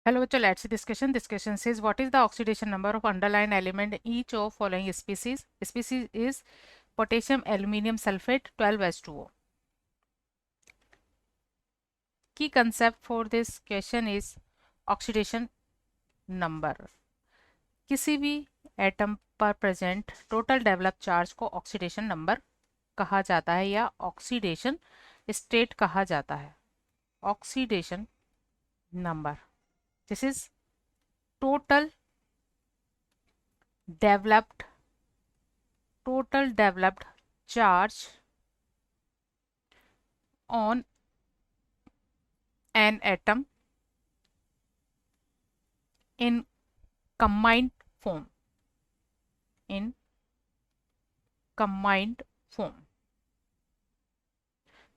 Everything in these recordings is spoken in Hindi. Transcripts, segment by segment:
Hello, bachcho, let's see discussion. Discussion says what is the oxidation number of underlying element in each of following species? Species is potassium aluminium sulfate 12H2O. Key concept for this question is oxidation number. किसी भी एटम पर प्रेजेंट टोटल डेवलप चार्ज को ऑक्सीडेशन नंबर कहा जाता है या ऑक्सीडेशन स्टेट कहा जाता है. Oxidation number, this is total developed charge on an atom in combined form.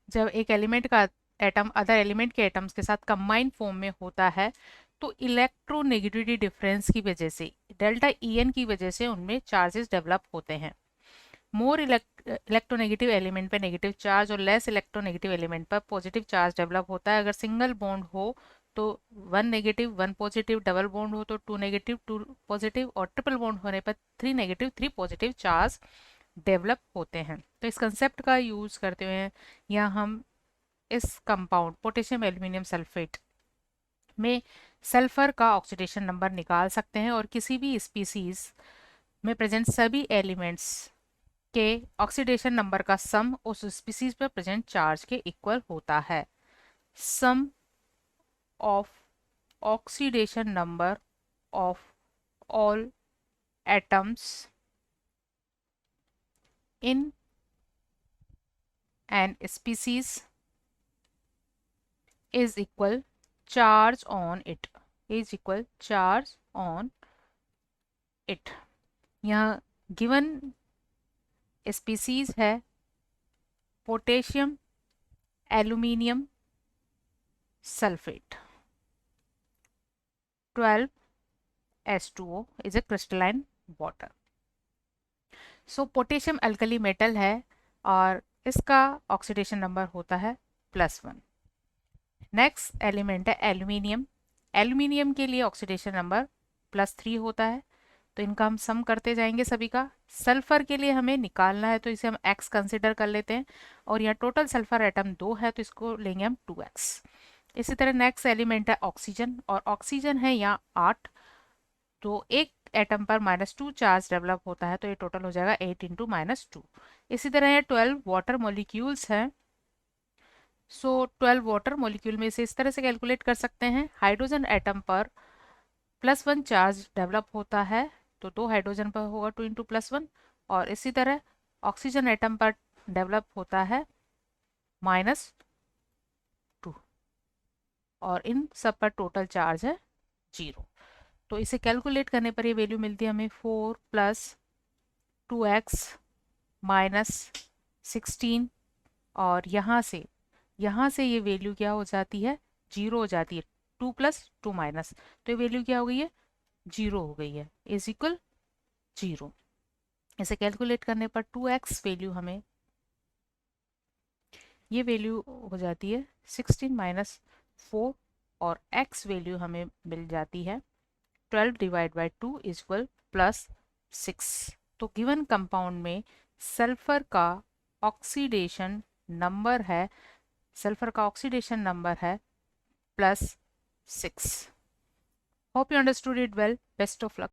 जब एक एलिमेंट का एटम अदर एलिमेंट के एटम्स के साथ कंबाइन फॉर्म में होता है तो इलेक्ट्रोनेगेटिविटी डिफरेंस की वजह से, डेल्टा ई की वजह से उनमें चार्जेस डेवलप होते हैं. मोर इलेक्ट्रोनेगेटिव एलिमेंट पे नेगेटिव चार्ज और लेस इलेक्ट्रोनेगेटिव एलिमेंट पर पॉजिटिव चार्ज डेवलप होता है. अगर सिंगल बॉन्ड हो तो 1 नेगेटिव 1 पॉजिटिव, डबल बॉन्ड हो तो 2 नेगेटिव 2 पॉजिटिव और ट्रिपल बॉन्ड होने पर 3 नेगेटिव 3 पॉजिटिव चार्ज डेवलप होते हैं. तो इस कंसेप्ट का यूज करते हुए यहाँ हम इस कंपाउंड पोटेशियम एल्यूमिनियम सल्फेट में सल्फर का ऑक्सीडेशन नंबर निकाल सकते हैं और किसी भी स्पीसीज में प्रेजेंट सभी एलिमेंट्स के ऑक्सीडेशन नंबर का सम उस स्पीसीज पर प्रेजेंट चार्ज के इक्वल होता है. Sum of oxidation number of all atoms in an species is equal charge on it. यहाँ गिवन स्पीसीज है potassium aluminium sulphate 12H2O is a crystalline water. So potassium alkali metal है और इसका ऑक्सीडेशन नंबर होता है +1. नेक्स्ट एलिमेंट है एल्यूमिनियम. एल्यूमिनियम के लिए ऑक्सीडेशन नंबर +3 होता है. तो इनका हम सम करते जाएंगे सभी का. सल्फर के लिए हमें निकालना है तो इसे हम x कंसिडर कर लेते हैं और यहाँ टोटल सल्फर एटम 2 है तो इसको लेंगे हम 2x. इसी तरह नेक्स्ट एलिमेंट है ऑक्सीजन और ऑक्सीजन है यहाँ 8. तो एक एटम पर -2 चार्ज डेवलप होता है तो ये टोटल हो जाएगा 8 इंटू -2. इसी तरह ये 12 वाटर मॉलिक्यूल्स हैं. सो 12 वाटर मॉलिक्यूल में से इस तरह से कैलकुलेट कर सकते हैं. हाइड्रोजन एटम पर +1 चार्ज डेवलप होता है तो 2 हाइड्रोजन पर होगा 2 इंटू +1 और इसी तरह ऑक्सीजन एटम पर डेवलप होता है -2 और इन सब पर टोटल चार्ज है 0. तो इसे कैलकुलेट करने पर ये वैल्यू मिलती है हमें 4 + 2x -16 और यहाँ से ये वैल्यू क्या हो जाती है 0 हो जाती है. 2 + 2 तो ये वैल्यू क्या हो गई है 0 हो गई है इज इक्वल 0. इसे कैलकुलेट करने पर 2x वैल्यू हमें ये वैल्यू हो जाती है 16 - 4 और x वैल्यू हमें मिल जाती है 12 डिवाइड बाई 2 इज इक्वल +6. तो गिवन कंपाउंड में सल्फर का ऑक्सीडेशन नंबर है +6. Hope you understood it well. Best of luck.